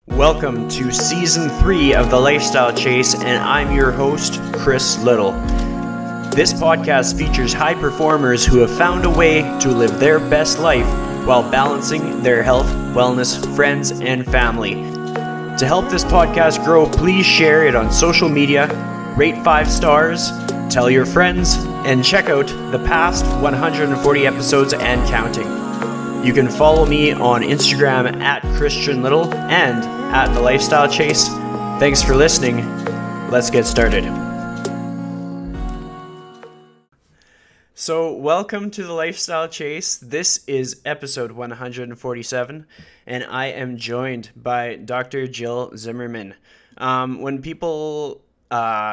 Welcome to Season 3 of The Lifestyle Chase, and I'm your host, Chris Little. This podcast features high performers who have found a way to live their best life while balancing their health, wellness, friends, and family. To help this podcast grow, please share it on social media, rate 5 stars, tell your friends, and check out the past 140 episodes and counting. You can follow me on Instagram at Christian Little and at The Lifestyle Chase. Thanks for listening. Let's get started. So welcome to The Lifestyle Chase. This is episode 147, and I am joined by Dr. Jill Zimmerman. When people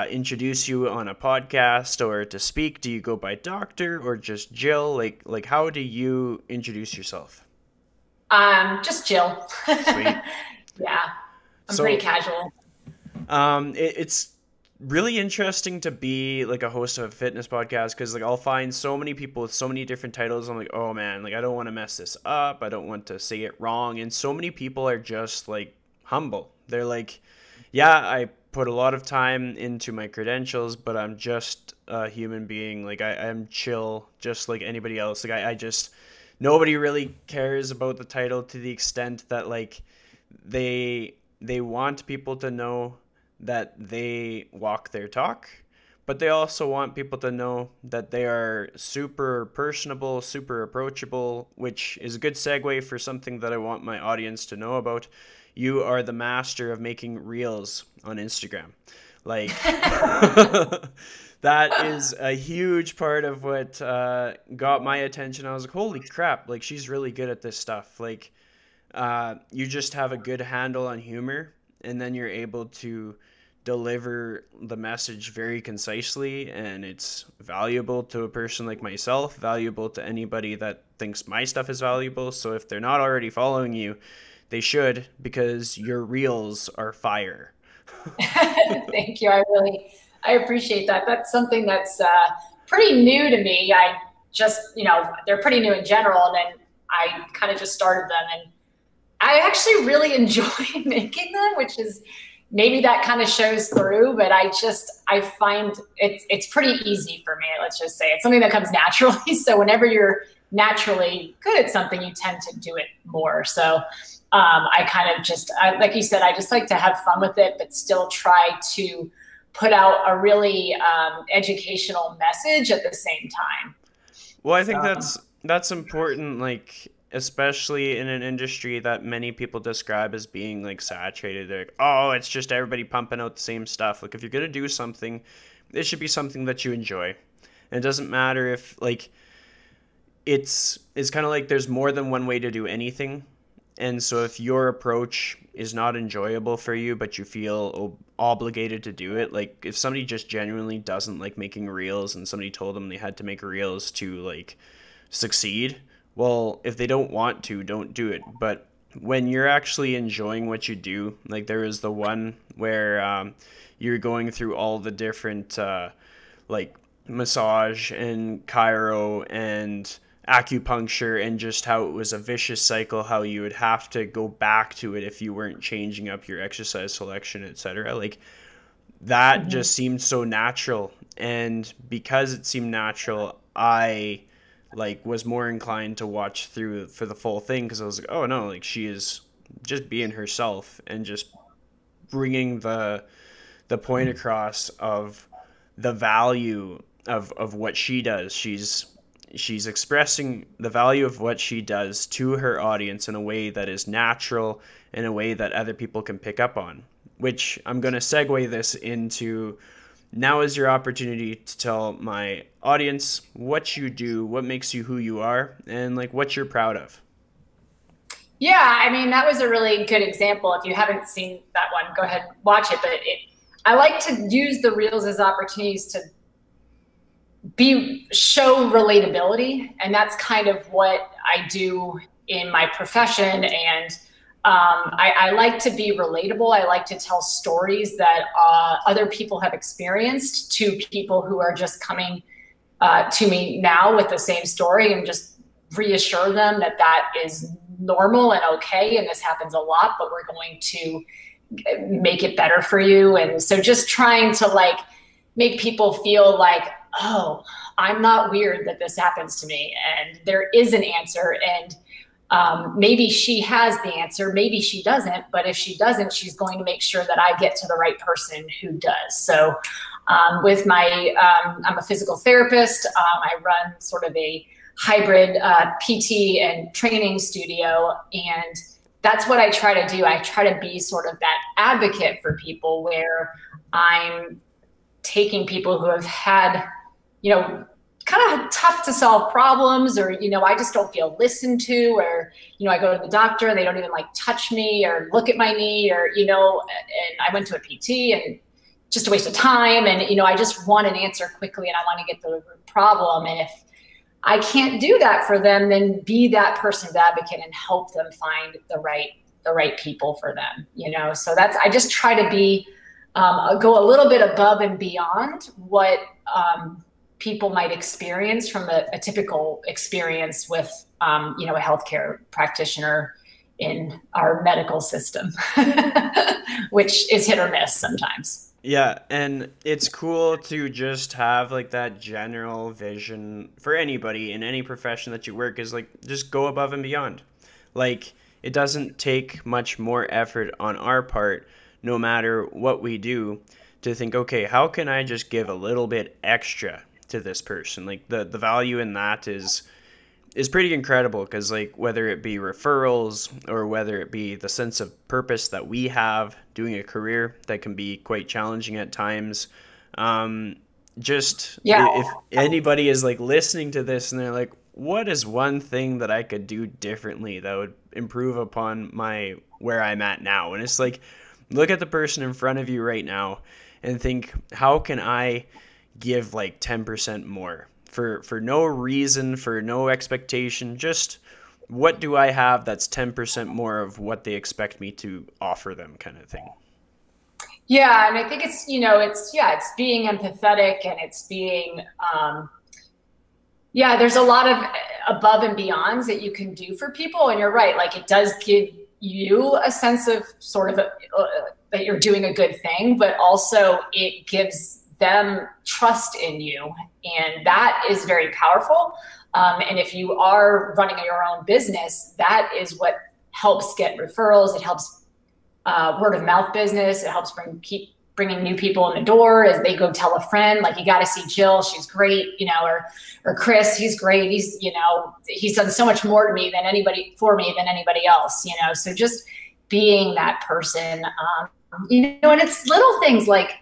introduce you on a podcast or to speak, do you go by doctor or just Jill? Like how do you introduce yourself? Just Jill. Sweet. Yeah, I'm pretty casual. It's really interesting to be like a host of a fitness podcast because like I'll find so many people with so many different titles. I'm like, oh man, like I don't want to mess this up. I don't want to say it wrong. And so many people are just like humble. They're like, yeah, I put a lot of time into my credentials, but I'm just a human being. Like I'm chill, just like anybody else. Like I just, nobody really cares about the title to the extent that like they want people to know that they walk their talk, but they also want people to know that they are super personable, super approachable, which is a good segue for something that I want my audience to know about. You are the master of making reels on Instagram. Like that is a huge part of what got my attention. I was like, holy crap, like she's really good at this stuff. Like you just have a good handle on humor, and then you're able to deliver the message very concisely, and it's valuable to a person like myself, valuable to anybody that thinks my stuff is valuable. So if they're not already following you, they should, because your reels are fire. Thank you. I appreciate that. That's something that's pretty new to me. I just, they're pretty new in general, and then I kind of just started them, and I actually really enjoy making them, which is maybe that kind of shows through, but I find it's pretty easy for me. Let's just say it's something that comes naturally. So whenever you're naturally good at something, you tend to do it more. So I kind of like you said, I just like to have fun with it, but still try to put out a really educational message at the same time. Well, I think that's important, like especially in an industry that many people describe as being like saturated. They're like, oh, it's just everybody pumping out the same stuff. Like if you're going to do something, it should be something that you enjoy. And it doesn't matter if like it's kind of like there's more than one way to do anything. And so if your approach is not enjoyable for you, but you feel obligated to do it, like if somebody just genuinely doesn't like making reels and somebody told them they had to make reels to like succeed, well, if they don't want to, don't do it. But when you're actually enjoying what you do, like there is the one where you're going through all the different like massage and chiro and acupuncture, and just how it was a vicious cycle, how you would have to go back to it if you weren't changing up your exercise selection, etc. Like that just seemed so natural, and because it seemed natural, I like was more inclined to watch through for the full thing, because I was like, oh no, like she is just being herself and just bringing the point across of the value of what she does. She's expressing the value of what she does to her audience in a way that is natural, in a way that other people can pick up on, which I'm going to segue this into. Now is your opportunity to tell my audience what you do, what makes you who you are, and like what you're proud of. Yeah, I mean, that was a really good example. If you haven't seen that one, go ahead and watch it. But I like to use the reels as opportunities to show relatability, and that's kind of what I do in my profession. And I like to be relatable. I like to tell stories that other people have experienced to people who are just coming to me now with the same story, and just reassure them that that is normal and okay, and this happens a lot, but we're going to make it better for you. And so just trying to like make people feel like, oh, I'm not weird that this happens to me, and there is an answer. And maybe she has the answer, maybe she doesn't, but if she doesn't, she's going to make sure that I get to the right person who does. So with my, I'm a physical therapist. I run sort of a hybrid PT and training studio, and that's what I try to do. I try to be sort of that advocate for people, where I'm taking people who have had, you know, kind of tough to solve problems, or, you know, I just don't feel listened to, or, you know, I go to the doctor and they don't even like touch me or look at my knee, or, you know, and I went to a PT and just a waste of time. And, you know, I just want an answer quickly, and I want to get the problem. And if I can't do that for them, then be that person's advocate and help them find the right people for them, you know? So that's, I just try to be, go a little bit above and beyond what people might experience from a typical experience with, you know, a healthcare practitioner in our medical system, which is hit or miss sometimes. Yeah, and it's cool to just have like that general vision for anybody in any profession that you work, is like just go above and beyond. Like it doesn't take much more effort on our part, no matter what we do, to think, okay, how can I just give a little bit extra to this person? Like the value in that is pretty incredible, because like whether it be referrals or whether it be the sense of purpose that we have doing a career that can be quite challenging at times, if anybody is like listening to this and they're like, what is one thing that I could do differently that would improve upon my where I'm at now? And it's like, look at the person in front of you right now and think, how can I give like 10% more? For no reason, for no expectation, just what do I have that's 10% more of what they expect me to offer them, kind of thing. Yeah, and I think it's, you know, it's being empathetic, and it's being, there's a lot of above and beyonds that you can do for people. And you're right, like it does give you a sense of sort of that you're doing a good thing, but also it gives them trust in you. And that is very powerful. And if you are running your own business, that is what helps get referrals. It helps word of mouth business. It helps keep bringing new people in the door as they go tell a friend, like, you got to see Jill, she's great, you know, or Chris, he's great. He's, you know, he's done so much more to me than anybody else, you know? So just being that person, you know, and it's little things like,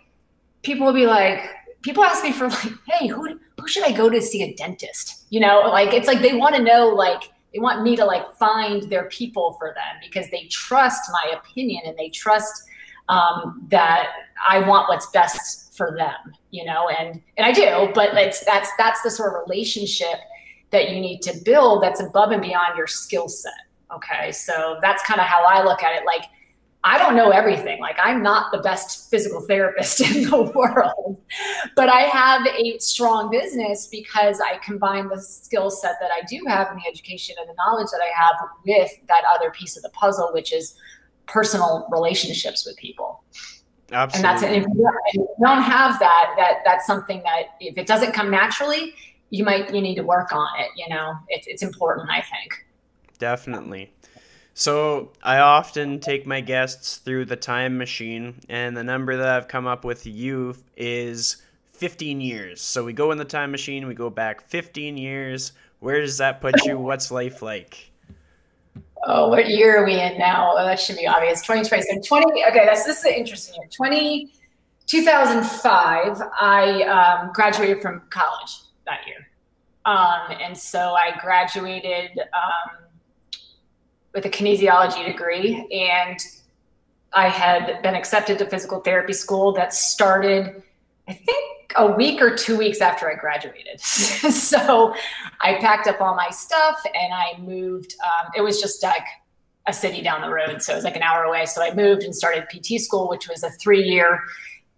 people will be like, people ask me for like, hey, who should I go to see a dentist? You know, like, it's like, they want to know, like, they want me to like find their people for them, because they trust my opinion, and they trust that I want what's best for them, you know, and I do, but that's the sort of relationship that you need to build that's above and beyond your skill set. Okay. So that's kind of how I look at it. Like, I don't know everything. Like, I'm not the best physical therapist in the world, but I have a strong business because I combine the skill set that I do have, and the education and the knowledge that I have, with that other piece of the puzzle, which is personal relationships with people. Absolutely. And if you don't have that's something that, if it doesn't come naturally, you need to work on it. You know, it's important, I think. Definitely. So I often take my guests through the time machine, and the number that I've come up with you is 15 years. So we go in the time machine, we go back 15 years. Where does that put you? What's life like? Oh, what year are we in now? Oh, that should be obvious. 2020. So okay, this is an interesting year. 2005, I graduated from college that year. And so I graduated with a kinesiology degree, and I had been accepted to physical therapy school that started, I think, a week or 2 weeks after I graduated. So I packed up all my stuff and I moved. It was just like a city down the road, so it was like an hour away. So I moved and started PT school, which was a 3-year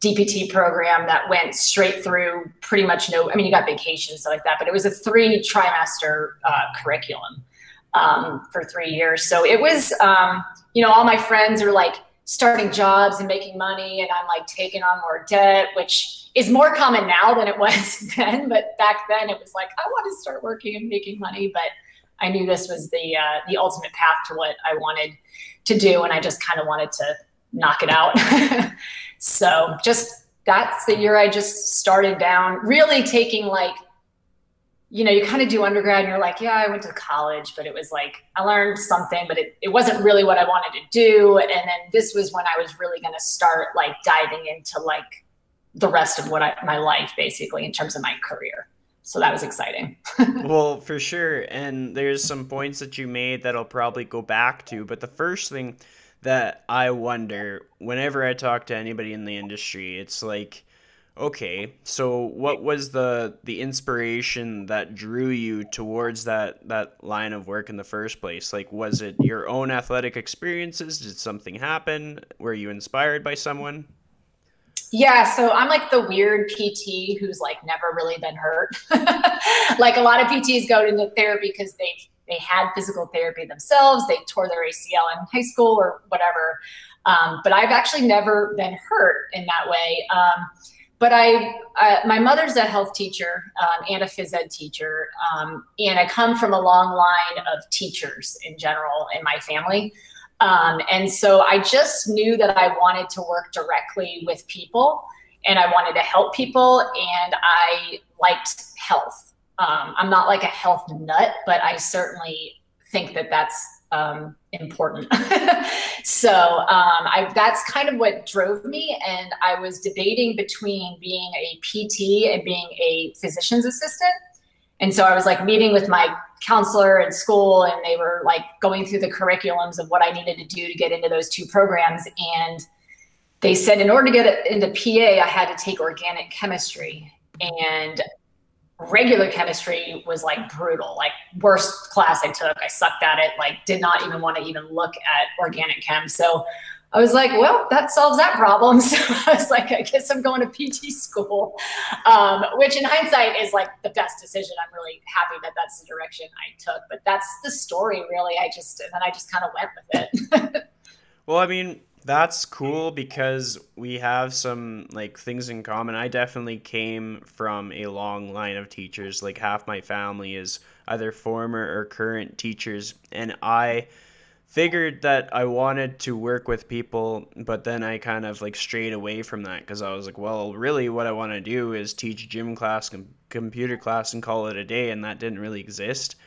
DPT program that went straight through pretty much you got vacations, stuff like that, but it was a 3-trimester curriculum. for 3 years. So it was, all my friends are like starting jobs and making money, and I'm like taking on more debt, which is more common now than it was then. But back then it was like, I want to start working and making money, but I knew this was the ultimate path to what I wanted to do. And I just kind of wanted to knock it out. So that's the year I just started down, really taking like, you kind of do undergrad and you're like, yeah, I went to college, but it was like, I learned something, but it wasn't really what I wanted to do. And then this was when I was really going to start like diving into like the rest of my life, basically, in terms of my career. So that was exciting. Well, for sure. And there's some points that you made that I'll probably go back to. But the first thing that I wonder whenever I talk to anybody in the industry, it's like, okay, so what was the inspiration that drew you towards that line of work in the first place? Like, was it your own athletic experiences? Did something happen? Were you inspired by someone? Yeah, so I'm like the weird PT who's like never really been hurt. Like a lot of PTs go into therapy because they had physical therapy themselves. They tore their ACL in high school or whatever. But I've actually never been hurt in that way. But my mother's a health teacher and a phys ed teacher, and I come from a long line of teachers in general in my family. And so I just knew that I wanted to work directly with people and I wanted to help people, and I liked health. I'm not like a health nut, but I certainly think that that's important. So that's kind of what drove me. And I was debating between being a PT and being a physician's assistant. And so I was like meeting with my counselor in school, and they were like going through the curriculums of what I needed to do to get into those two programs. And they said, in order to get into PA, I had to take organic chemistry, and regular chemistry was like brutal, like worst class I took. I sucked at it, like did not even want to even look at organic chem. So I was like, well, that solves that problem. So I was like, I guess I'm going to PT school, which in hindsight is like the best decision. I'm really happy that that's the direction I took, but that's the story really. And then I just kind of went with it. Well, I mean, that's cool because we have some like things in common. I definitely came from a long line of teachers. Like half my family is either former or current teachers, and I figured that I wanted to work with people, but then I kind of like strayed away from that because I was like, well, really what I want to do is teach gym class, computer class, and call it a day, and that didn't really exist.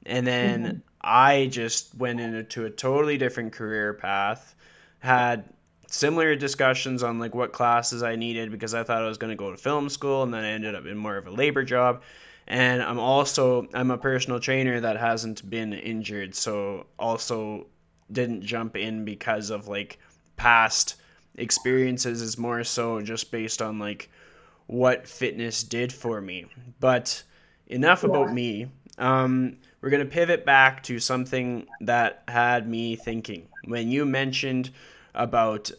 And then I just went into a totally different career path, had similar discussions on like what classes I needed because I thought I was going to go to film school, and then I ended up in more of a labor job. And I'm a personal trainer that hasn't been injured, so also didn't jump in because of like past experiences. Is more so just based on like what fitness did for me. But enough about me. We're going to pivot back to something that had me thinking. When you mentioned about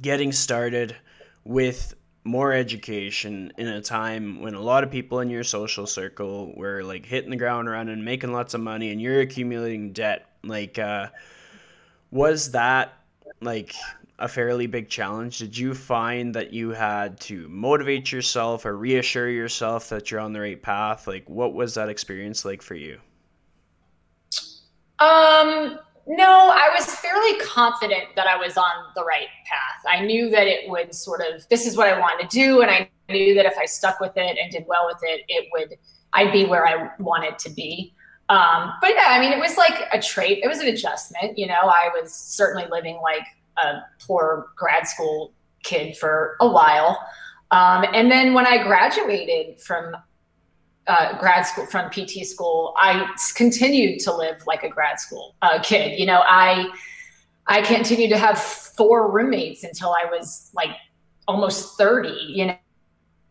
getting started with more education in a time when a lot of people in your social circle were like hitting the ground running, making lots of money, and you're accumulating debt, like was that like a fairly big challenge? Did you find that you had to motivate yourself or reassure yourself that you're on the right path? Like, what was that experience like for you? No, I was fairly confident that I was on the right path. I knew that it would this is what I wanted to do. And I knew that if I stuck with it and did well with it, I'd be where I wanted to be. But yeah, I mean, it was like it was an adjustment. I was certainly living like a poor grad school kid for a while. And then when I graduated from grad school, from PT school, I continued to live like a grad school kid. I continued to have 4 roommates until I was like almost 30,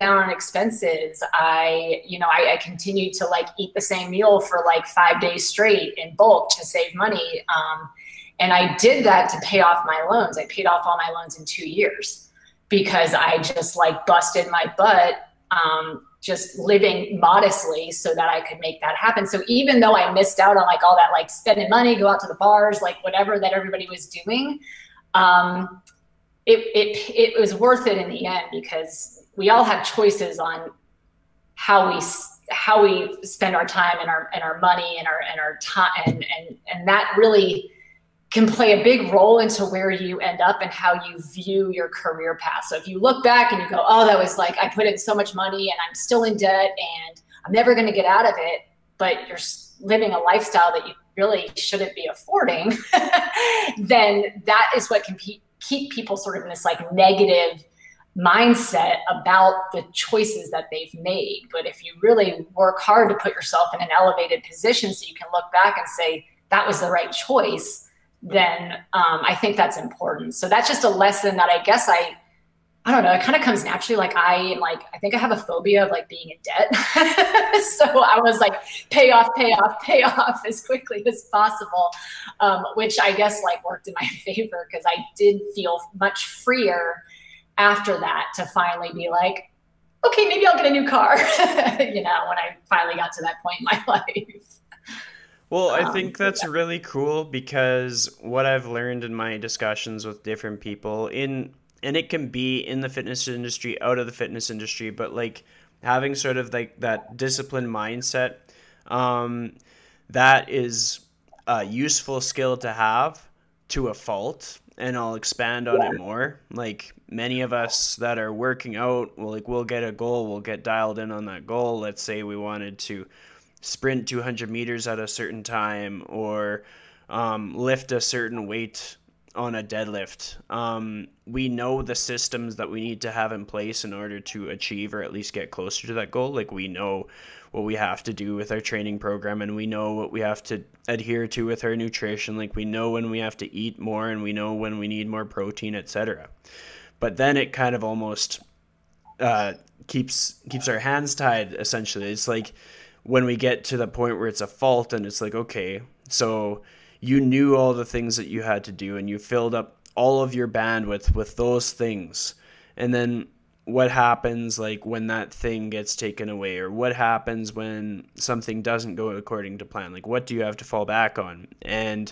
down on expenses. I continued to like eat the same meal for like 5 days straight in bulk to save money. And I did that to pay off my loans. I paid off all my loans in 2 years because I just like busted my butt just living modestly so that I could make that happen. So even though I missed out on like all that, like spending money, go out to the bars, like whatever that everybody was doing, it was worth it in the end, because we all have choices on how we spend our time and our money and our time, and that really can play a big role into where you end up and how you view your career path. So if you look back and you go, oh, that was like, I put in so much money and I'm still in debt and I'm never going to get out of it, but you're living a lifestyle that you really shouldn't be affording, then that is what can keep people sort of in this like negative mindset about the choices that they've made. But if you really work hard to put yourself in an elevated position so you can look back and say, that was the right choice, then I think that's important. So that's just a lesson that I guess I don't know, it kind of comes naturally. Like I think I have a phobia of like being in debt. So I was like, pay off as quickly as possible, which I guess like worked in my favor, because I did feel much freer after that to finally be like, okay, maybe I'll get a new car, when I finally got to that point in my life. Well, I think that's really cool, because what I've learned in my discussions with different people and it can be in the fitness industry, out of the fitness industry, but like having sort of like that disciplined mindset, that is a useful skill to have to a fault. And I'll expand on it more. Like many of us that are working out, we'll get a goal, we'll get dialed in on that goal. Let's say we wanted to sprint 200 meters at a certain time, or lift a certain weight on a deadlift. We know the systems that we need to have in place in order to achieve or at least get closer to that goal. Like we know what we have to do with our training program, and we know what we have to adhere to with our nutrition. Like we know when we have to eat more, and we know when we need more protein, etc. But then it kind of almost keeps our hands tied, essentially. It's like when we get to the point where it's a fault, and it's like, okay, so you knew all the things that you had to do, and you filled up all of your bandwidth with those things. And then what happens like when that thing gets taken away, or what happens when something doesn't go according to plan? Like what do you have to fall back on? And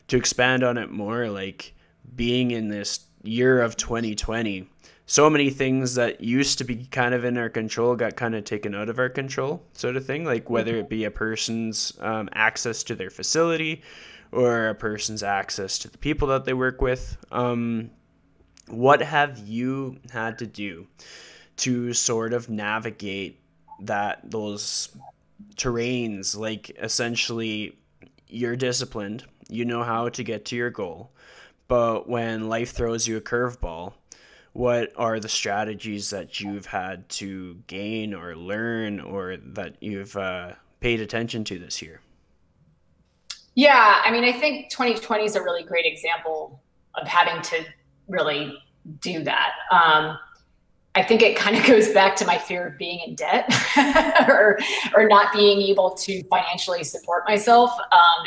to expand on it more, like being in this year of 2020, so many things that used to be kind of in our control got kind of taken out of our control, sort of thing. Like whether it be a person's access to their facility, or a person's access to the people that they work with. What have you had to do to sort of navigate those terrains? Like essentially you're disciplined, you know how to get to your goal, but when life throws you a curveball, what are the strategies that you've had to gain or learn, or that you've paid attention to this year? Yeah, I mean, I think 2020 is a really great example of having to really do that. I think it kind of goes back to my fear of being in debt or not being able to financially support myself.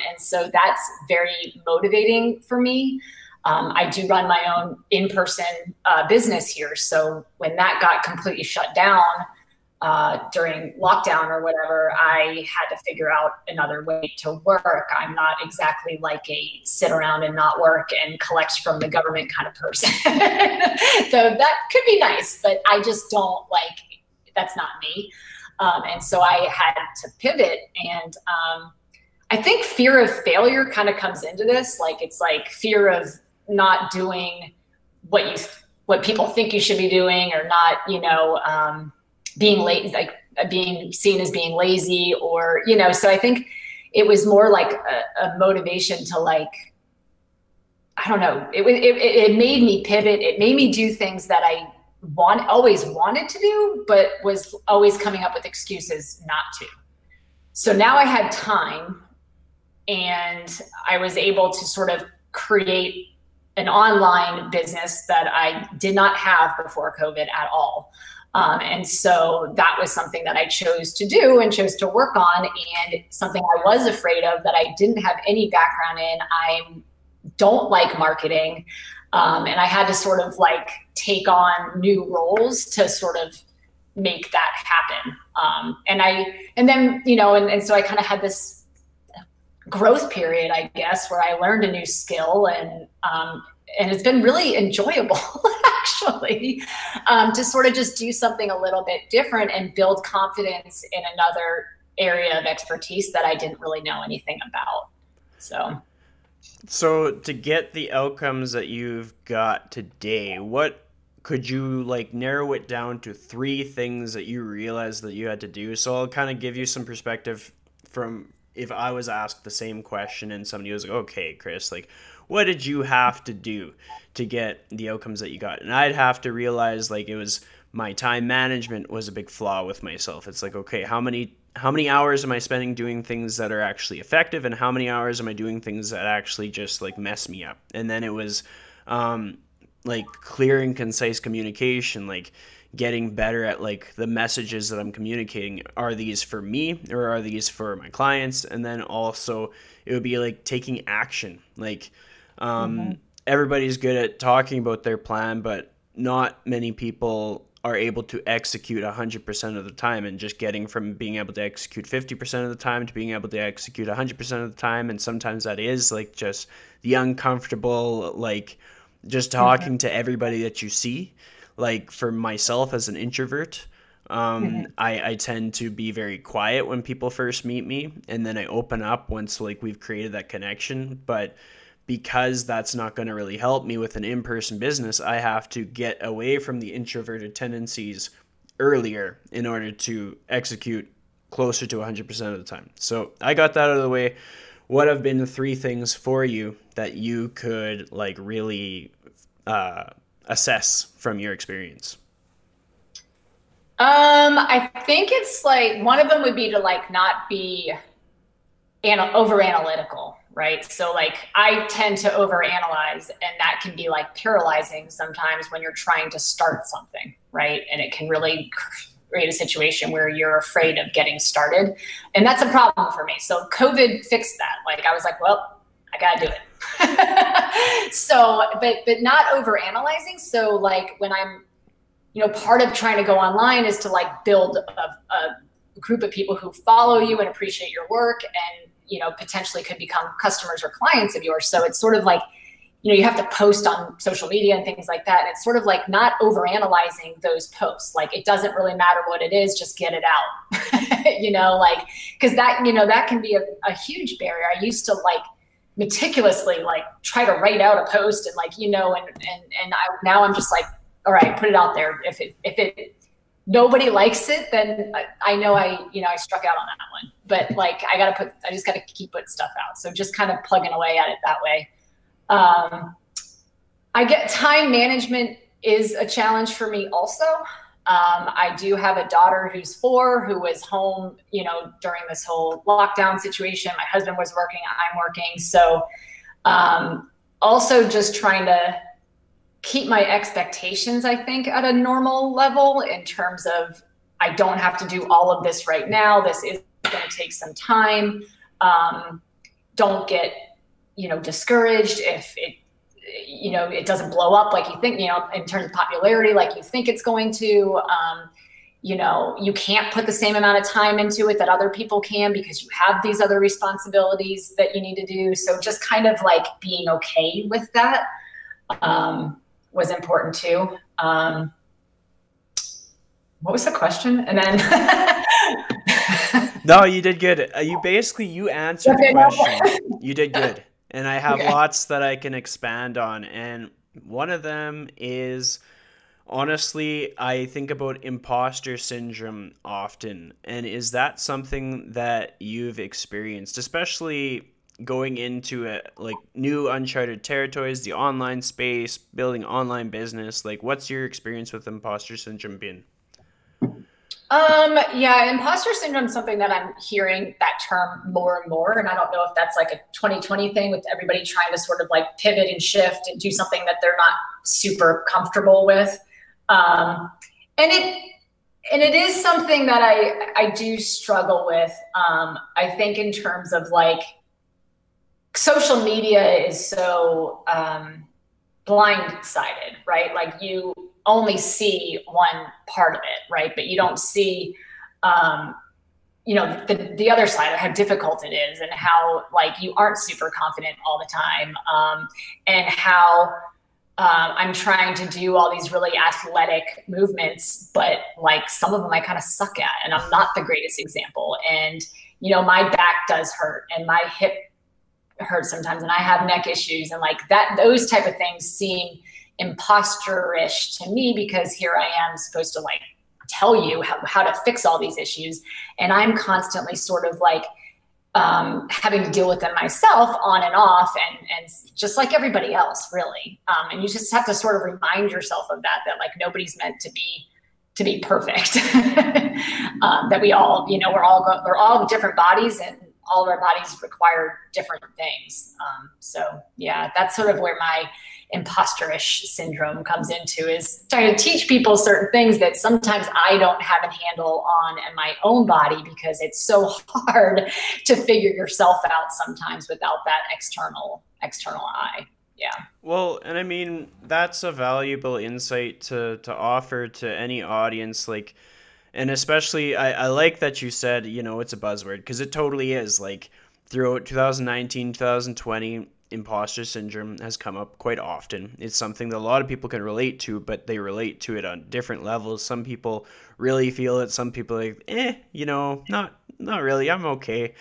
And so that's very motivating for me. I do run my own in-person business here. So when that got completely shut down during lockdown or whatever, I had to figure out another way to work. I'm not exactly like a sit around and not work and collect from the government kind of person. So that could be nice, but I just don't like, that's not me. And so I had to pivot. And I think fear of failure kind of comes into this. Like, it's like fear of not doing what people think you should be doing, or not, being late, like being seen as being lazy, or, so I think it was more like a motivation to, like, I don't know, it made me pivot. It made me do things that I always wanted to do, but was always coming up with excuses not to. So now I had time, and I was able to sort of create an online business that I did not have before COVID at all. And so that was something that I chose to do and chose to work on, and something I was afraid of that I didn't have any background in. I don't like marketing. And I had to sort of like take on new roles to sort of make that happen. And then, and so I kind of had this growth period, I guess, where I learned a new skill, and it's been really enjoyable actually, to sort of just do something a little bit different and build confidence in another area of expertise that I didn't really know anything about. So to get the outcomes that you've got today, what could you like narrow it down to three things that you realized that you had to do? So I'll kind of give you some perspective from if I was asked the same question and somebody was like, okay, Chris, like, what did you have to do to get the outcomes that you got? And I'd have to realize like it was my time management was a big flaw with myself. It's like, okay, how many hours am I spending doing things that are actually effective, and how many hours am I doing things that actually just like mess me up? And then it was like clear and concise communication, like getting better at like the messages that I'm communicating. Are these for me or are these for my clients? And then also it would be like taking action. Like everybody's good at talking about their plan, but not many people are able to execute 100% of the time, and just getting from being able to execute 50% of the time to being able to execute 100% of the time. And sometimes that is like just the uncomfortable, like just talking to everybody that you see. Like for myself as an introvert, I tend to be very quiet when people first meet me, and then I open up once like we've created that connection. But because that's not going to really help me with an in-person business, I have to get away from the introverted tendencies earlier in order to execute closer to 100% of the time. So I got that out of the way. What have been the three things for you that you could like really assess from your experience? I think it's like one of them would be to like not be over analytical, right? So like I tend to overanalyze, and that can be like paralyzing sometimes when you're trying to start something, right? And it can really create a situation where you're afraid of getting started. And that's a problem for me. So COVID fixed that. Like I was like, well, I gotta do it. So, but not overanalyzing. So like when I'm, part of trying to go online is to like build a group of people who follow you and appreciate your work, and potentially could become customers or clients of yours. So it's sort of like, you have to post on social media and things like that. And it's sort of like not overanalyzing those posts. Like it doesn't really matter what it is, just get it out. Like, cause that, that can be a huge barrier. I used to like meticulously like try to write out a post and like, now I'm just like, all right, put it out there. If it nobody likes it, then I know I struck out on that one. But like I just gotta keep putting stuff out. So just kind of plugging away at it that way. I get time management is a challenge for me also. I do have a daughter who's 4 who was home, during this whole lockdown situation. My husband was working, I'm working. So also just trying to keep my expectations, I think, at a normal level in terms of I don't have to do all of this right now. This is going to take some time. Don't get, discouraged if it doesn't blow up like you think, in terms of popularity, like you think it's going to. You can't put the same amount of time into it that other people can because you have these other responsibilities that you need to do. So just kind of like being okay with that was important too. What was the question? And then No, you did good. You answered the question. You did good. And I have lots that I can expand on. And one of them is, honestly, I think about imposter syndrome often. And is that something that you've experienced, especially going into like new uncharted territories, the online space, building online business? Like, what's your experience with imposter syndrome been? Yeah, imposter syndrome is something that I'm hearing that term more and more. And I don't know if that's like a 2020 thing with everybody trying to sort of like pivot and shift and do something that they're not super comfortable with. And it is something that I do struggle with. I think in terms of like social media is so blindsided, right? Like you only see one part of it, right? But you don't see, you know, the other side of how difficult it is, and how like you aren't super confident all the time, and how I'm trying to do all these really athletic movements, but like some of them I kind of suck at, and I'm not the greatest example. And, you know, my back does hurt and my hip hurts sometimes, and I have neck issues, and like that, those type of things seem imposterish to me, because here I am supposed to like tell you how to fix all these issues. And I'm constantly sort of like, having to deal with them myself on and off, and just like everybody else, really. And you just have to sort of remind yourself of that like nobody's meant to be perfect. That we all, you know, we're all different bodies, and all of our bodies require different things. So yeah, that's sort of where my imposterish syndrome comes into, is trying to teach people certain things that sometimes I don't have a handle on in my own body, because it's so hard to figure yourself out sometimes without that external eye. Yeah. Well, and I mean, that's a valuable insight to offer to any audience, like, and especially I like that you said, you know, it's a buzzword, because it totally is. Like, throughout 2019, 2020, imposter syndrome has come up quite often. It's something that a lot of people can relate to, but they relate to it on different levels. Some people really feel it. Some people are like, you know, not really. I'm okay.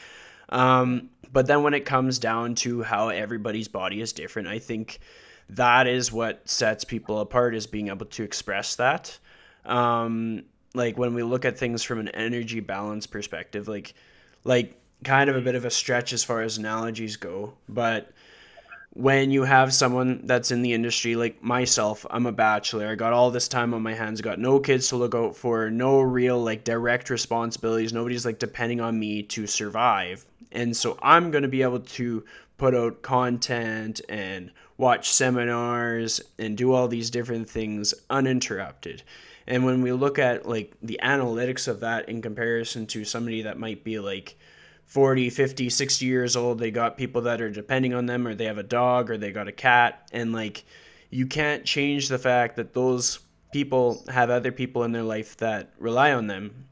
But then when it comes down to how everybody's body is different, I think that is what sets people apart, is being able to express that. Like when we look at things from an energy balance perspective, like kind of a bit of a stretch as far as analogies go, but when you have someone that's in the industry, like myself, I'm a bachelor. I got all this time on my hands, got no kids to look out for, no real like direct responsibilities. Nobody's like depending on me to survive. And so I'm going to be able to put out content and watch seminars and do all these different things uninterrupted. And when we look at like the analytics of that in comparison to somebody that might be like 40, 50, 60 years old, they got people that are depending on them, or they have a dog, or they got a cat, and like you can't change the fact that those people have other people in their life that rely on them.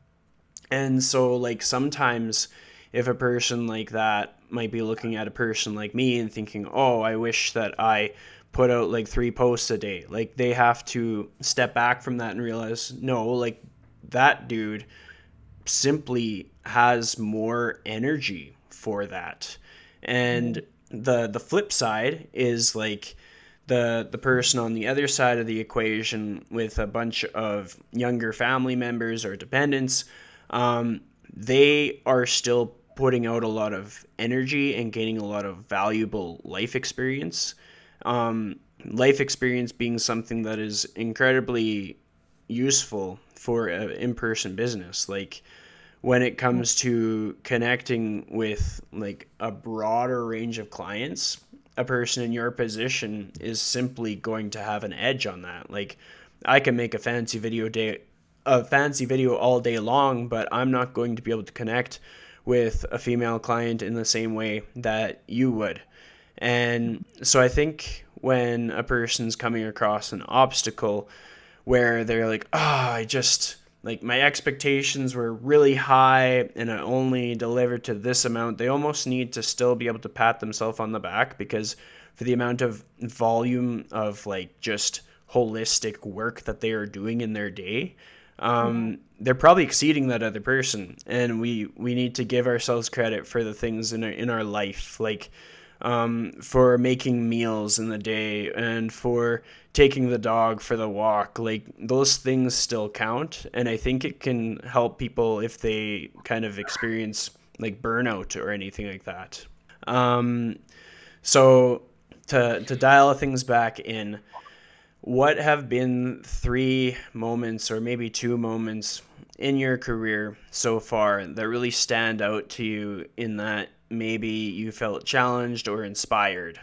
And so like sometimes if a person like that might be looking at a person like me and thinking, oh, I wish that I put out like 3 posts a day, like they have to step back from that and realize, no, like that dude simply has more energy for that. And the flip side is like the person on the other side of the equation with a bunch of younger family members or dependents, they are still putting out a lot of energy and gaining a lot of valuable life experience. Life experience being something that is incredibly useful for an in-person business. Like when it comes to connecting with like a broader range of clients, a person in your position is simply going to have an edge on that. Like I can make a fancy video all day long, but I'm not going to be able to connect with a female client in the same way that you would. And so I think when a person's coming across an obstacle where they're like, I just, like my expectations were really high and I only delivered to this amount, they almost need to still be able to pat themselves on the back, because for the amount of volume of like just holistic work that they are doing in their day, they're probably exceeding that other person. And we need to give ourselves credit for the things in our life, like for making meals in the day and for taking the dog for the walk. Like those things still count, and I think it can help people if they kind of experience like burnout or anything like that. So to dial things back in, what have been 3 moments or maybe 2 moments in your career so far that really stand out to you, in that maybe you felt challenged or inspired?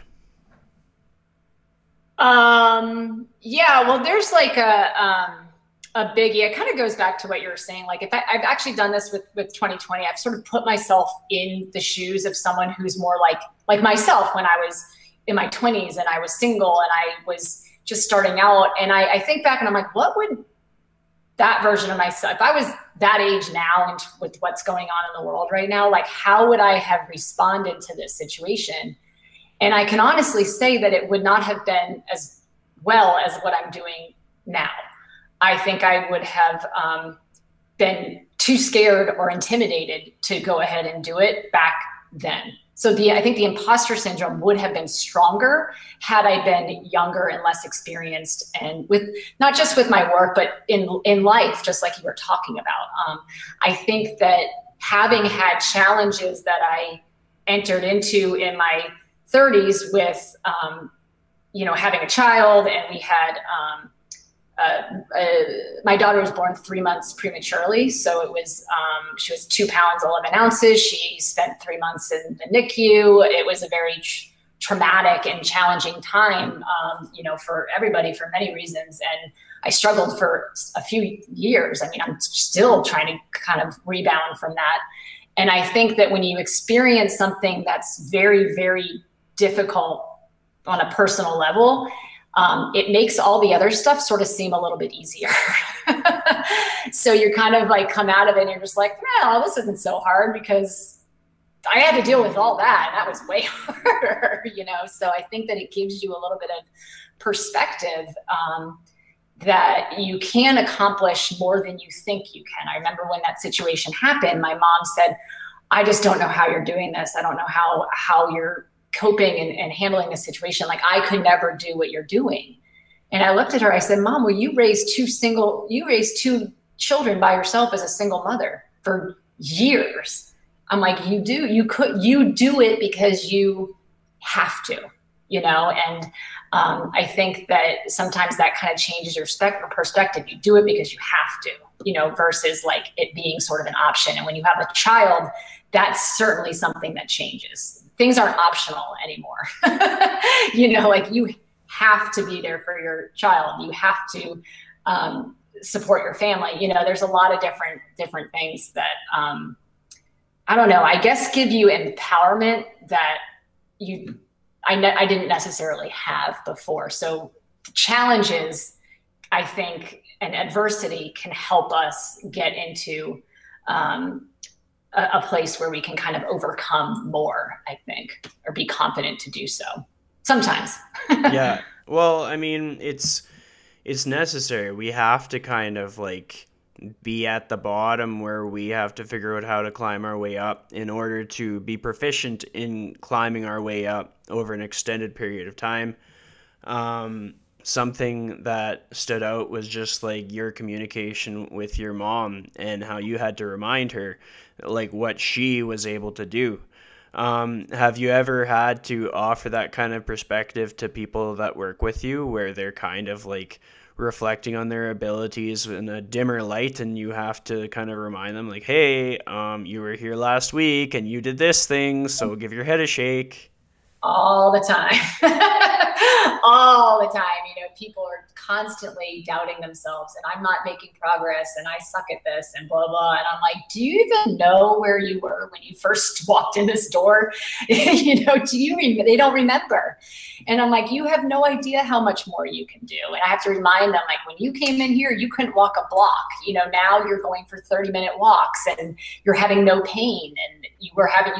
Yeah, well, there's like a biggie. It kind of goes back to what you were saying. Like I've actually done this with 2020, I've sort of put myself in the shoes of someone who's more like myself when I was in my 20s and I was single and I was just starting out. And I think back and I'm like, what would that version of myself, if I was that age now and with what's going on in the world right now, like how would I have responded to this situation? And I can honestly say that it would not have been as well as what I'm doing now. I think I would have been too scared or intimidated to go ahead and do it back then. So I think the imposter syndrome would have been stronger had I been younger and less experienced, and with not just with my work, but in life, just like you were talking about. I think that having had challenges that I entered into in my 30s with, having a child, and we had, my daughter was born 3 months prematurely. So it was, she was 2 pounds, 11 ounces. She spent 3 months in the NICU. It was a very traumatic and challenging time, for everybody for many reasons. And I struggled for a few years. I mean, I'm still trying to kind of rebound from that. And I think that when you experience something that's very, very difficult on a personal level, it makes all the other stuff sort of seem a little bit easier. So you're kind of like come out of it and you're just like, well, this isn't so hard because I had to deal with all that. And that was way harder, So I think that it gives you a little bit of perspective, that you can accomplish more than you think you can. I remember when that situation happened, my mom said, I just don't know how you're doing this. I don't know how you're coping and handling the situation. Like I could never do what you're doing. And I looked at her, I said, Mom, well, you raised 2 children by yourself as a single mother for years. I'm like, you do it because you have to, and I think that sometimes that kind of changes your perspective. You do it because you have to, versus like it being sort of an option. And when you have a child, that's certainly something that changes. Things aren't optional anymore. Like you have to be there for your child. You have to support your family. There's a lot of different things that, I don't know, I guess give you empowerment that I didn't necessarily have before. So challenges, I think, and adversity can help us get into a place where we can kind of overcome more, I think, or be confident to do so sometimes. Yeah. Well, I mean, it's necessary. We have to kind of like be at the bottom where we have to figure out how to climb our way up in order to be proficient in climbing our way up over an extended period of time. Something that stood out was just like your communication with your mom and how you had to remind her like what she was able to do. Have you ever had to offer that kind of perspective to people that work with you where they're kind of like reflecting on their abilities in a dimmer light and you have to kind of remind them like, hey, you were here last week and you did this thing, so give your head a shake? All the time. All the time. People are constantly doubting themselves and I'm not making progress and I suck at this and blah, blah. And I'm like, do you even know where you were when you first walked in this door? They don't remember. And I'm like, you have no idea how much more you can do. And I have to remind them, like, when you came in here, you couldn't walk a block. Now you're going for 30-minute walks and you're having no pain. And you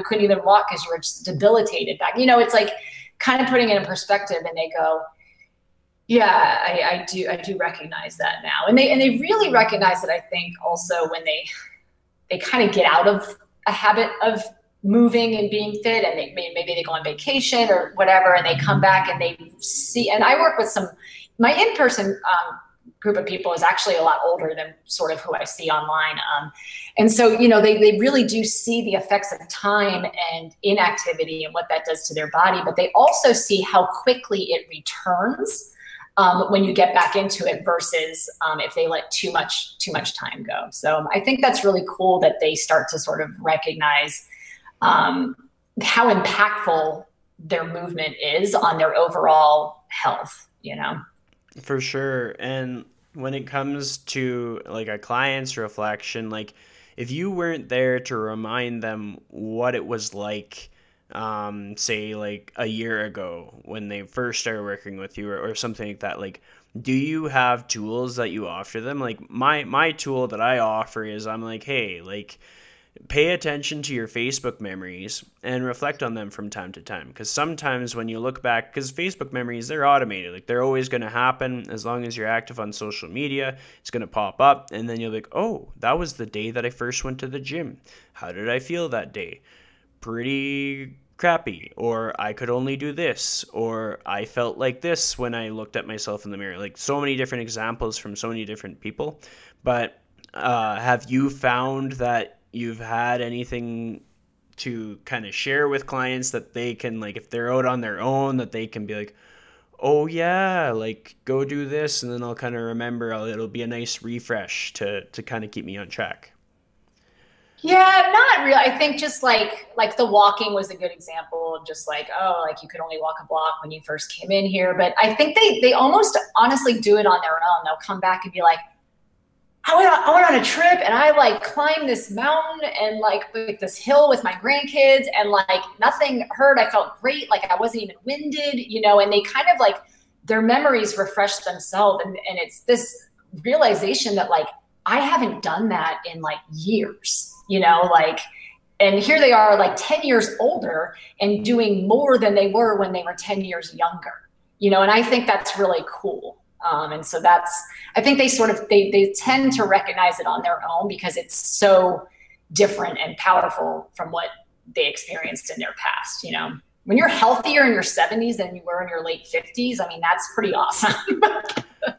couldn't even walk because you were just debilitated back. It's like kind of putting it in perspective, and they go, yeah, I do recognize that now. And they really recognize it, I think, also when they kind of get out of a habit of moving and being fit, and maybe they go on vacation or whatever, and they come back and they see, and I work with my in-person group of people is actually a lot older than sort of who I see online. And so, they really do see the effects of time and inactivity and what that does to their body, but they also see how quickly it returns when you get back into it versus if they let too much time go. So I think that's really cool that they start to sort of recognize how impactful their movement is on their overall health, For sure. And when it comes to like a client's reflection, like if you weren't there to remind them what it was like say like a year ago when they first started working with you, or something like that, like do you have tools that you offer them? Like my tool that I offer is, I'm like, hey, like pay attention to your Facebook memories and reflect on them from time to time. Because sometimes when you look back, because Facebook memories, they're automated, like they're always going to happen as long as you're active on social media. It's going to pop up, and then you're like, oh, that was the day that I first went to the gym. How did I feel that day? Pretty crappy, or I could only do this, or I felt like this when I looked at myself in the mirror. Like so many different examples from so many different people. But have you found that you've had anything to kind of share with clients that they can, like, if they're out on their own, that they can be like, oh yeah, like go do this, and then I'll kind of remember, it'll be a nice refresh to kind of keep me on track? Yeah, not really. I think just like the walking was a good example of just like, oh, like you could only walk a block when you first came in here. But I think they almost honestly do it on their own. They'll come back and be like, I went on a trip and I like climbed this mountain and like this hill with my grandkids, and like nothing hurt. I felt great. Like I wasn't even winded, you know, and they kind of like their memories refresh themselves. And it's this realization that like, I haven't done that in like years, you know, like, and here they are like 10 years older and doing more than they were when they were 10 years younger, you know, and I think that's really cool. And so I think they sort of, they tend to recognize it on their own because it's so different and powerful from what they experienced in their past. You know, when you're healthier in your 70s than you were in your late 50s, I mean, that's pretty awesome.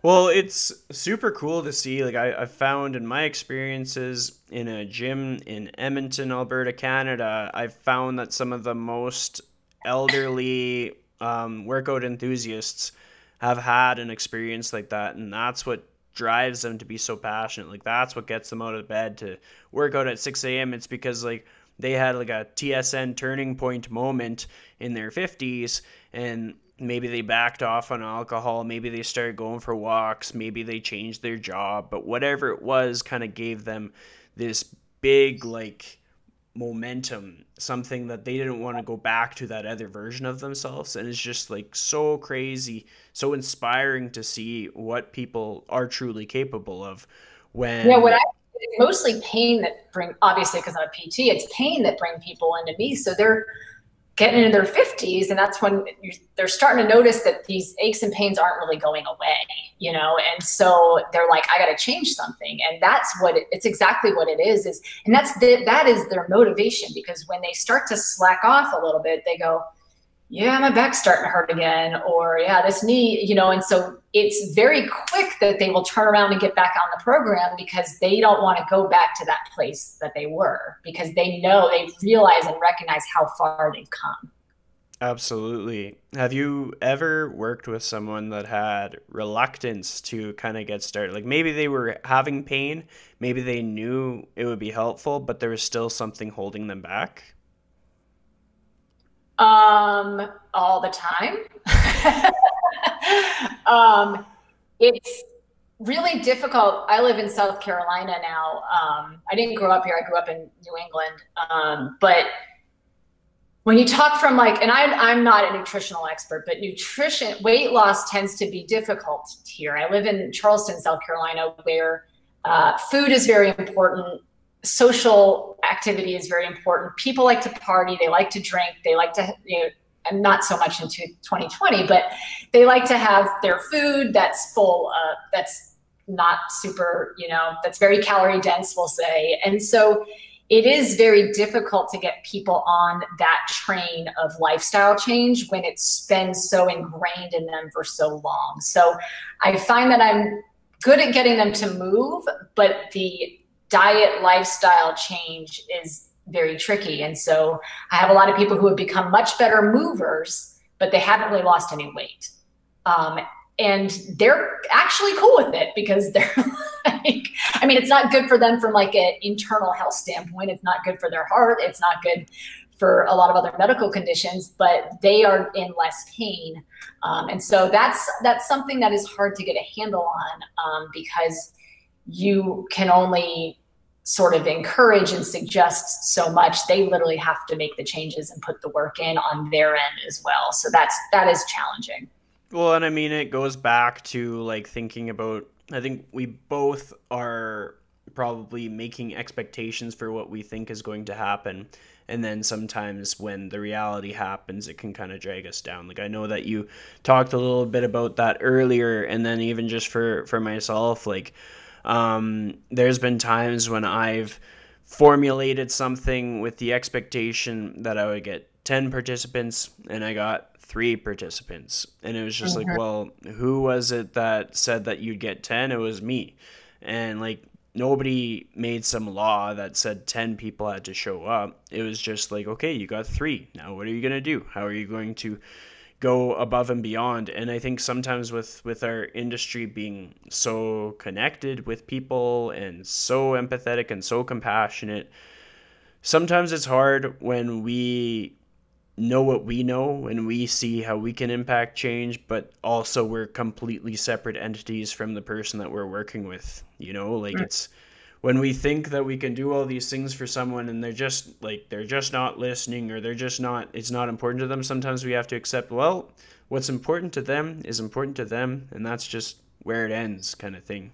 Well, it's super cool to see. Like I've found in my experiences in a gym in Edmonton, Alberta, Canada, I've found that some of the most elderly workout enthusiasts have had an experience like that, and that's what drives them to be so passionate. Like that's what gets them out of bed to work out at 6 a.m. It's because like they had like a TSN turning point moment in their 50s, and maybe they backed off on alcohol, maybe they started going for walks, maybe they changed their job, but whatever it was kind of gave them this big like momentum, something that they didn't want to go back to that other version of themselves. And it's just like so crazy, so inspiring to see what people are truly capable of Yeah, when it's mostly pain that bring, obviously because I'm a PT, it's pain that bring people into me. So they're getting into their 50s, and that's when they're starting to notice that these aches and pains aren't really going away, you know. And so they're like, I got to change something. And that's what it's exactly what it is, and that is their motivation, because when they start to slack off a little bit, they go, yeah, my back's starting to hurt again, or yeah, this knee, you know. And so it's very quick that they will turn around and get back on the program, because they don't want to go back to that place that they were, because they know, they realize and recognize how far they've come. Absolutely. Have you ever worked with someone that had reluctance to kind of get started? Like maybe they were having pain, maybe they knew it would be helpful, but there was still something holding them back? All the time. It's really difficult. I live in South Carolina now. I didn't grow up here. I grew up in New England. But when you talk from like, and I'm not a nutritional expert, but weight loss tends to be difficult here. I live in Charleston, South Carolina, where food is very important. Social activity is very important. People like to party. They like to drink. They like to, you know, and not so much into 2020, but they like to have their food that's full, that's not super, you know, that's very calorie dense, we'll say. And so it is very difficult to get people on that train of lifestyle change when it's been so ingrained in them for so long. So I find that I'm good at getting them to move, but the diet lifestyle change is very tricky. And so I have a lot of people who have become much better movers, but they haven't really lost any weight. And they're actually cool with it, because they're like, I mean, it's not good for them from like an internal health standpoint. It's not good for their heart. It's not good for a lot of other medical conditions, but they are in less pain. And so that's something that is hard to get a handle on, because you can only sort of encourage and suggest so much. They literally have to make the changes and put the work in on their end as well. So that is challenging. Well, and I mean, it goes back to like thinking about, I think we both are probably making expectations for what we think is going to happen. And then sometimes when the reality happens, it can kind of drag us down. Like I know that you talked a little bit about that earlier, and then even just for myself, like there's been times when I've formulated something with the expectation that I would get 10 participants and I got 3 participants. And it was just like, well, who was it that said that you'd get 10? It was me. And like nobody made some law that said 10 people had to show up. It was just like, okay, you got 3. Now what are you going to do? How are you going to go above and beyond? And I think sometimes with our industry being so connected with people and so empathetic and so compassionate, sometimes it's hard when we know what we know and we see how we can impact change, but also we're completely separate entities from the person that we're working with. You know, like it's when we think that we can do all these things for someone and they're just not listening, or it's not important to them. Sometimes we have to accept, well, what's important to them is important to them, and that's just where it ends, kind of thing.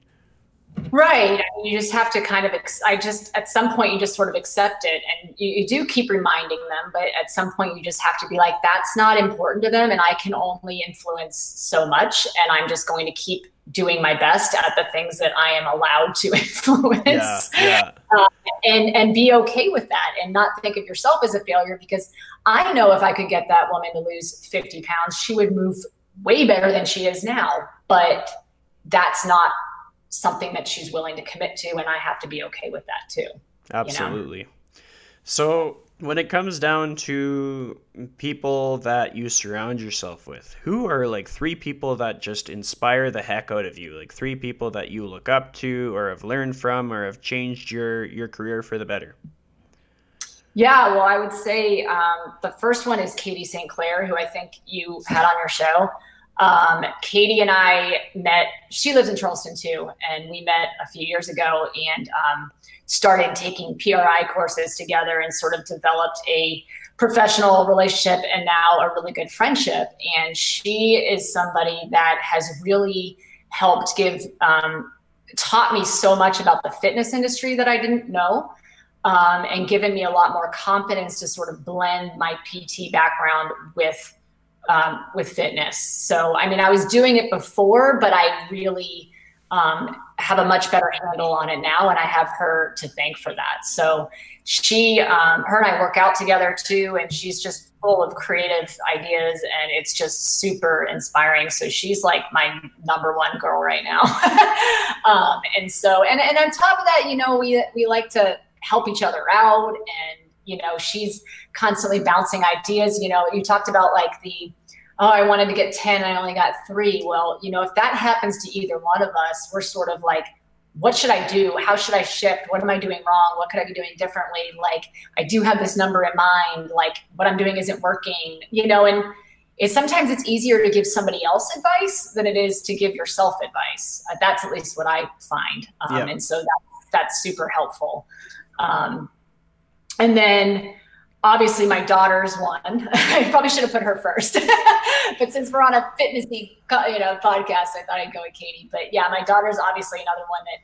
Right. You just have to kind of, at some point, you just sort of accept it, and you do keep reminding them, but at some point you just have to be like, that's not important to them, and I can only influence so much, and I'm just going to keep doing my best at the things that I am allowed to influence. Yeah. And be okay with that, and not think of yourself as a failure, because I know if I could get that woman to lose 50 pounds, she would move way better than she is now, but that's not something that she's willing to commit to, and I have to be okay with that too. Absolutely. You know? So when it comes down to people that you surround yourself with, who are like 3 people that just inspire the heck out of you? Like 3 people that you look up to or have learned from or have changed your career for the better? Yeah, well, I would say the first one is Katie St. Clair, who I think you had on your show. Katie and I met, she lives in Charleston too, and we met a few years ago and started taking PRI courses together and sort of developed a professional relationship and now a really good friendship. And she is somebody that has really helped taught me so much about the fitness industry that I didn't know, and given me a lot more confidence to sort of blend my PT background with fitness. So, I mean, I was doing it before, but I really have a much better handle on it now, and I have her to thank for that. So her and I work out together too, and she's just full of creative ideas, and it's just super inspiring. So she's like my #1 girl right now. And on top of that, you know, we like to help each other out, and you know, she's constantly bouncing ideas. You know, you talked about like I wanted to get 10, I only got 3. Well, you know, if that happens to either one of us, we're sort of like, what should I do? How should I shift? What am I doing wrong? What could I be doing differently? Like, I do have this number in mind, like what I'm doing isn't working, you know, and sometimes it's easier to give somebody else advice than it is to give yourself advice. That's at least what I find. And so that's super helpful. And then obviously my daughter's one. I probably should have put her first, but since we're on a fitnessy, podcast, I thought I'd go with Katie. But yeah, my daughter's obviously another one that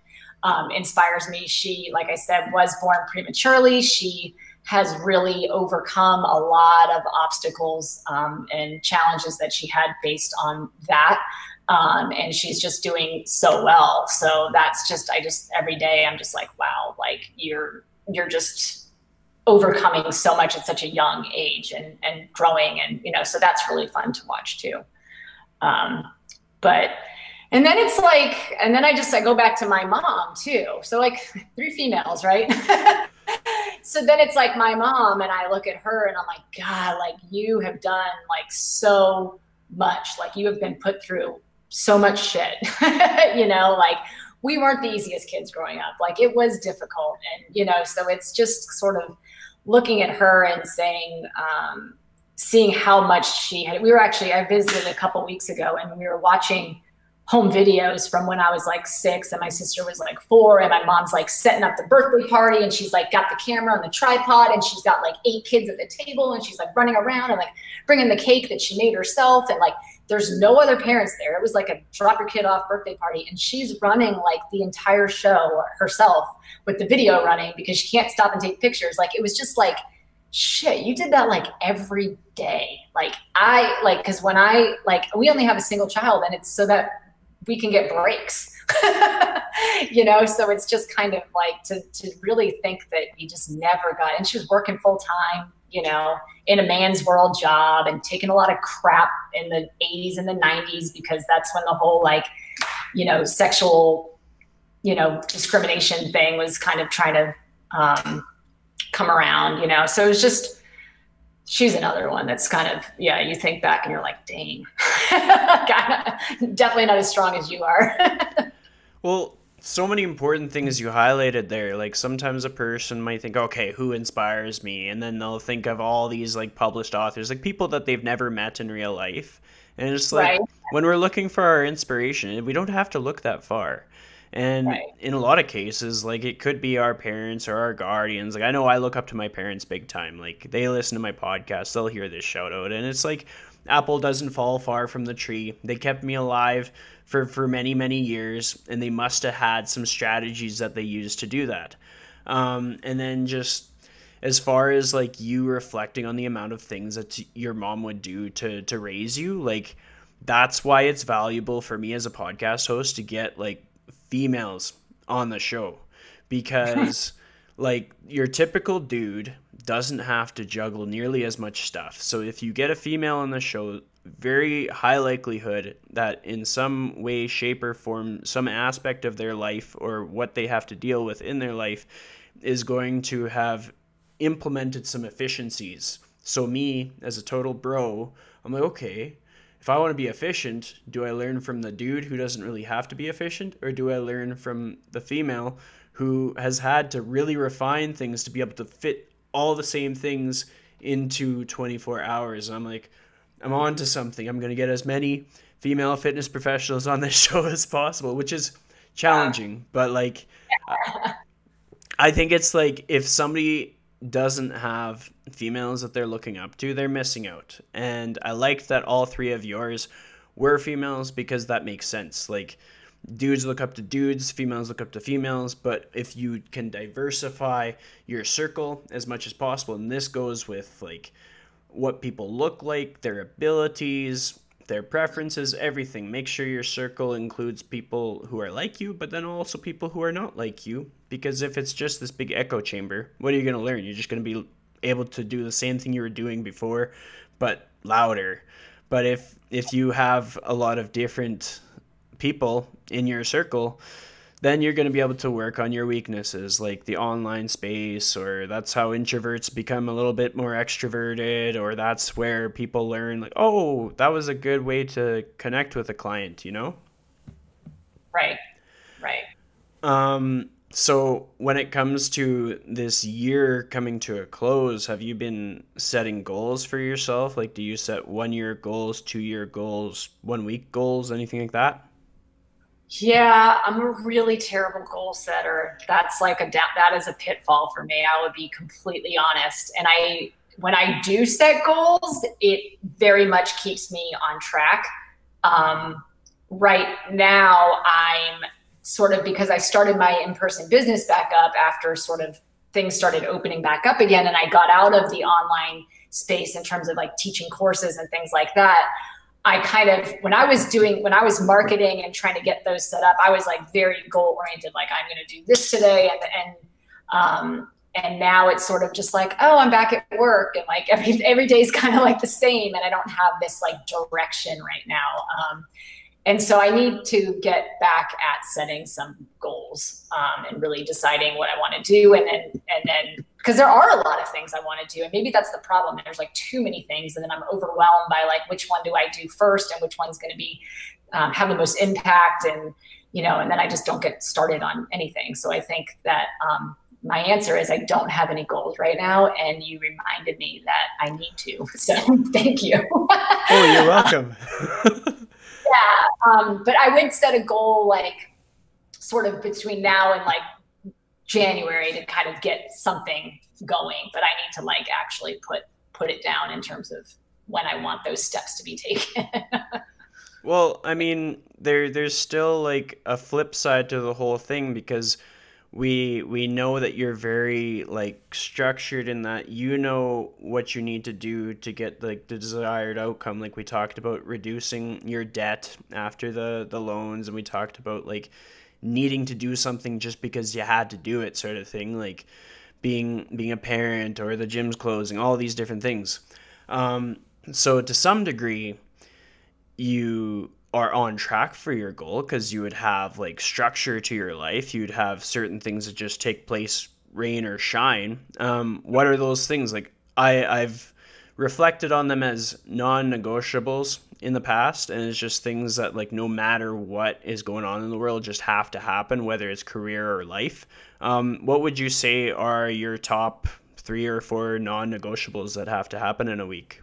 inspires me. She, like I said, was born prematurely. She has really overcome a lot of obstacles and challenges that she had based on that. And she's just doing so well. So that's just, every day I'm just like, wow, like you're just overcoming so much at such a young age and growing. And, you know, so that's really fun to watch too. And then it's like, and then I go back to my mom too. So like 3 females, right? So then it's like my mom, and I look at her and I'm like, God, like you have done like so much, like you have been put through so much shit, you know, like we weren't the easiest kids growing up. Like it was difficult. And, you know, so it's just sort of looking at her and saying, seeing how much she had. I visited a couple weeks ago, and we were watching home videos from when I was like 6 and my sister was like 4, and my mom's like setting up the birthday party, and she's like got the camera on the tripod, and she's got like 8 kids at the table, and she's like running around and like bringing the cake that she made herself, and like there's no other parents there. It was like a drop your kid off birthday party, and she's running like the entire show herself with the video running because she can't stop and take pictures. Like it was just like, shit, you did that like every day. Like I like, because when I like, we only have a single child, and it's so that we can get breaks, you know? So it's just kind of like to really think that you just never got, and she was working full time, you know, in a man's world job, and taking a lot of crap in the 80s and the 90s, because that's when the whole like, you know, sexual, you know, discrimination thing was kind of trying to come around, you know? So it was just, she's another one that's kind of, yeah, you think back and you're like, dang, definitely not as strong as you are. Well, so many important things you highlighted there. Like sometimes a person might think, okay, who inspires me? And then they'll think of all these like published authors, like people that they've never met in real life. And it's like, Right. when we're looking for our inspiration, we don't have to look that far. And Right. in a lot of cases, like it could be our parents or our guardians. Like I know I look up to my parents big time. Like they listen to my podcast, they'll hear this shout out. And it's like apple doesn't fall far from the tree. They kept me alive for many, many years, and they must have had some strategies that they used to do that. And then just as far as like you reflecting on the amount of things that your mom would do to raise you, like that's why it's valuable for me as a podcast host to get like females on the show, because like your typical dude doesn't have to juggle nearly as much stuff. So if you get a female on the show, very high likelihood that in some way, shape, or form, some aspect of their life or what they have to deal with in their life is going to have implemented some efficiencies. So me as a total bro, I'm like, okay, if I want to be efficient, do I learn from the dude who doesn't really have to be efficient, or do I learn from the female who has had to really refine things to be able to fit all the same things into 24 hours? And I'm like, I'm on to something. I'm going to get as many female fitness professionals on this show as possible, which is challenging. But like, I think it's like if somebody doesn't have females that they're looking up to, they're missing out. And I liked that all 3 of yours were females, because that makes sense. Like dudes look up to dudes, females look up to females. But if you can diversify your circle as much as possible, and this goes with like what people look like, their abilities, their preferences, everything. Make sure your circle includes people who are like you, but then also people who are not like you. Because if it's just this big echo chamber, what are you going to learn? You're just going to be able to do the same thing you were doing before, but louder. But if you have a lot of different people in your circle, then you're going to be able to work on your weaknesses, like the online space, or that's how introverts become a little bit more extroverted, or that's where people learn like, oh, that was a good way to connect with a client, you know? Right. Right. So when it comes to this year coming to a close, have you been setting goals for yourself? Like, do you set 1 year goals, 2 year goals, 1 week goals, anything like that? Yeah, I'm a really terrible goal setter. That's like that is a pitfall for me. I would be completely honest. And when I do set goals, it very much keeps me on track. Right now, I'm sort of, because I started my in-person business back up after sort of things started opening back up again, and I got out of the online space in terms of like teaching courses and things like that. I kind of, when I was marketing and trying to get those set up, I was like very goal oriented. Like I'm going to do this today. And now it's sort of just like, oh, I'm back at work. And like every day is kind of like the same. And I don't have this like direction right now. And so I need to get back at setting some goals and really deciding what I want to do. And then, because there are a lot of things I want to do. And maybe that's the problem. There's like too many things. And then I'm overwhelmed by like, which one do I do first and which one's going to be, have the most impact. And, you know, and then I just don't get started on anything. So I think that my answer is I don't have any goals right now. And you reminded me that I need to. So thank you. Oh, you're welcome. Yeah. But I would set a goal like sort of between now and like January to kind of get something going, but I need to like actually put it down in terms of when I want those steps to be taken. Well, I mean, there's still like a flip side to the whole thing because we know that you're very like structured in that you know what you need to do to get like the desired outcome. Like we talked about reducing your debt after the loans, and we talked about like needing to do something just because you had to do it, sort of thing. Like being a parent or the gym's closing, all these different things. So to some degree you are on track for your goal because you would have like structure to your life. You'd have certain things that just take place, rain or shine. What are those things? Like I've reflected on them as non-negotiables in the past, and it's just things that like no matter what is going on in the world just have to happen, whether it's career or life. What would you say are your top 3 or 4 non-negotiables that have to happen in a week?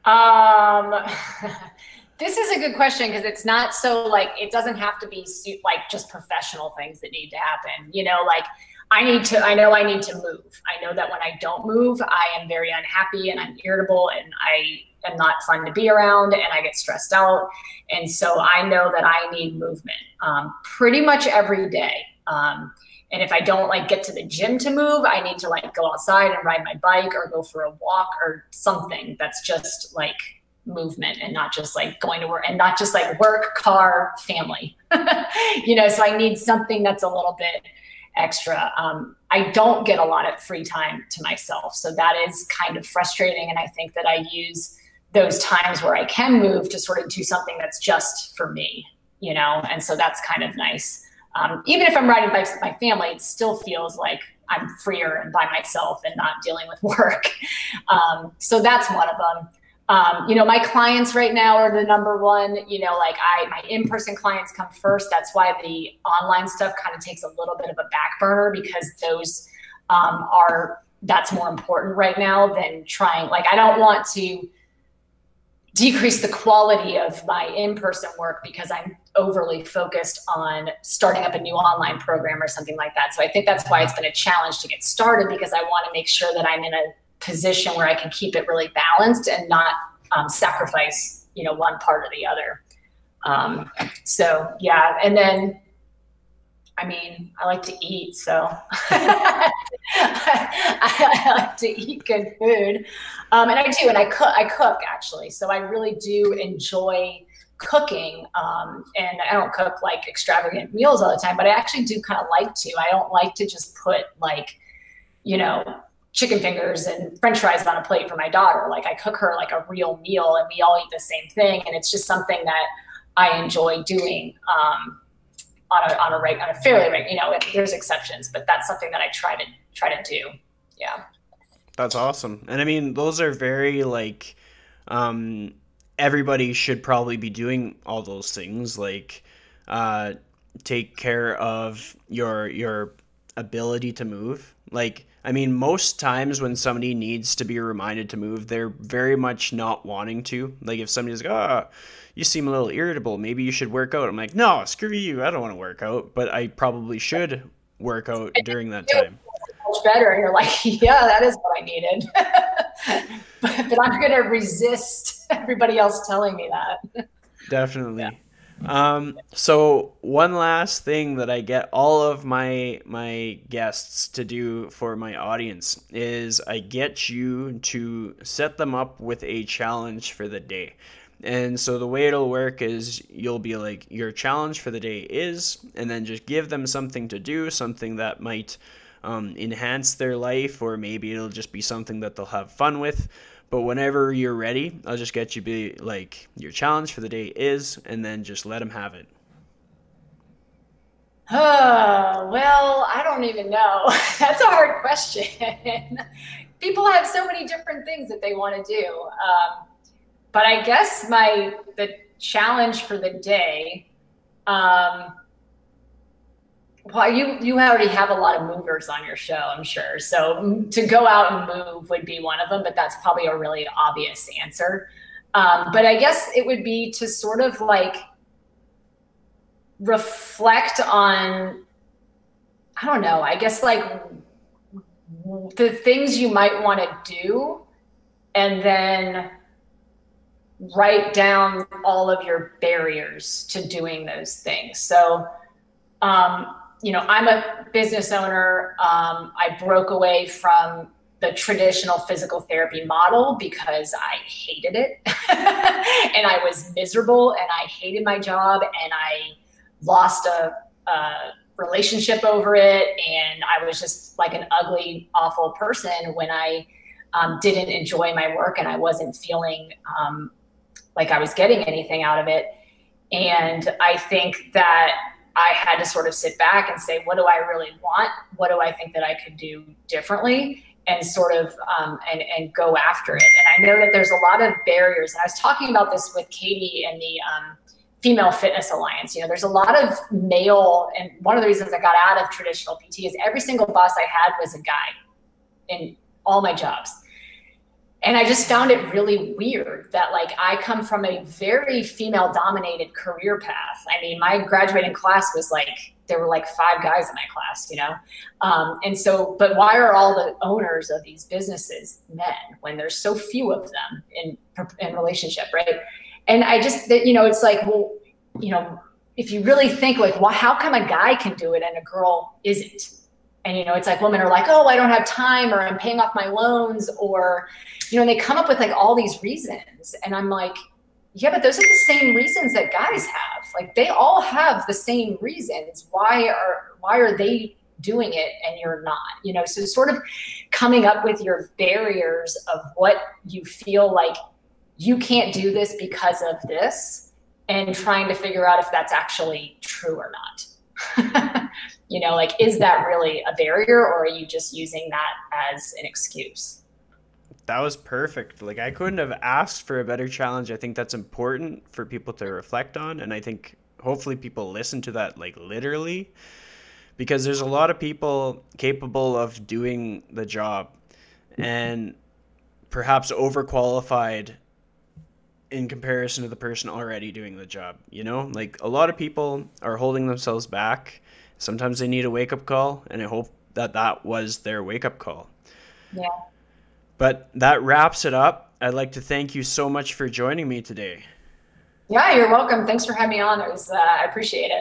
Um, this is a good question because it's not so like it doesn't have to be like just professional things that need to happen. You know, like I know I need to move. I know that when I don't move, I am very unhappy and I'm irritable and I am not fun to be around and I get stressed out. And so I know that I need movement pretty much every day. And if I don't like get to the gym to move, I need to like go outside and ride my bike or go for a walk or something that's just like movement and not just like going to work and not just like work, car, family. You know, so I need something that's a little bit extra. I don't get a lot of free time to myself. So that is kind of frustrating. And I think that I use those times where I can move to sort of do something that's just for me, you know? And so that's kind of nice. Even if I'm riding bikes with my family, it still feels like I'm freer and by myself and not dealing with work. So that's one of them. You know, my clients right now are the number one, you know, like my in-person clients come first. That's why the online stuff kind of takes a little bit of a back burner because those that's more important right now than trying, like, I don't want to decrease the quality of my in-person work because I'm overly focused on starting up a new online program or something like that. So I think that's why it's been a challenge to get started because I want to make sure that I'm in a position where I can keep it really balanced and not sacrifice, you know, one part or the other. So yeah, and then I mean, I like to eat, so I like to eat good food, and I do, and I cook actually. So I really do enjoy cooking, and I don't cook like extravagant meals all the time, but I actually do kind of like to. I don't like to just put like, you know, chicken fingers and French fries on a plate for my daughter. Like I cook her like a real meal, and we all eat the same thing, and it's just something that I enjoy doing. On a fairly regular, you know, there's exceptions, but that's something that I try to do. Yeah. That's awesome. And I mean, those are very like, everybody should probably be doing all those things. Like, take care of your ability to move. Like, I mean, most times when somebody needs to be reminded to move, they're very much not wanting to. Like, if somebody's like, oh, you seem a little irritable, maybe you should work out. I'm like, no, screw you. I don't want to work out, but I probably should work out during that time. Much better. And you're like, yeah, that is what I needed. but I'm going to resist everybody else telling me that. Definitely. Yeah. So one last thing that I get all of my guests to do for my audience is I get you to set them up with a challenge for the day. And so the way it'll work is you'll be like, your challenge for the day is, and then just give them something to do, something that might enhance their life, or maybe it'll just be something that they'll have fun with. But whenever you're ready, I'll just get you be like, your challenge for the day is, and then just let them have it. Oh, well, I don't even know. That's a hard question. People have so many different things that they want to do. But I guess the challenge for the day, well, you already have a lot of movers on your show, I'm sure. So to go out and move would be one of them, but that's probably a really obvious answer. But I guess it would be to sort of like reflect on, I don't know, I guess like the things you might want to do, and then write down all of your barriers to doing those things. So, I'm a business owner. I broke away from the traditional physical therapy model because I hated it and I was miserable and I hated my job and I lost a relationship over it. And I was just like an ugly, awful person when I didn't enjoy my work and I wasn't feeling like I was getting anything out of it. And I think that I had to sort of sit back and say, what do I really want? What do I think that I could do differently? And sort of, and go after it. And I know that there's a lot of barriers. And I was talking about this with Katie and the Female Fitness Alliance. There's a lot of male, and one of the reasons I got out of traditional PT is every single boss I had was a guy in all my jobs. And I just found it really weird that like I come from a very female dominated career path. I mean, my graduating class was like, there were like 5 guys in my class, And so, but why are all the owners of these businesses men when there's so few of them in relationship, right? And I just, it's like, well, if you really think like, well, how come a guy can do it and a girl isn't? And, it's like women are like, oh, I don't have time, or I'm paying off my loans, or, and they come up with like all these reasons. And I'm like, yeah, but those are the same reasons that guys have. Like they all have the same reasons. Why are they doing it and you're not? So sort of coming up with your barriers of what you feel like you can't do this because of this, and trying to figure out if that's actually true or not. Like, is that really a barrier, or are you just using that as an excuse? That was perfect. Like, I couldn't have asked for a better challenge. I think that's important for people to reflect on. And I think hopefully people listen to that, like, literally, because there's a lot of people capable of doing the job and perhaps overqualified in comparison to the person already doing the job. Like, a lot of people are holding themselves back. Sometimes they need a wake-up call, and I hope that that was their wake-up call. Yeah. But that wraps it up. I'd like to thank you so much for joining me today. Yeah, you're welcome. Thanks for having me on. I appreciate it.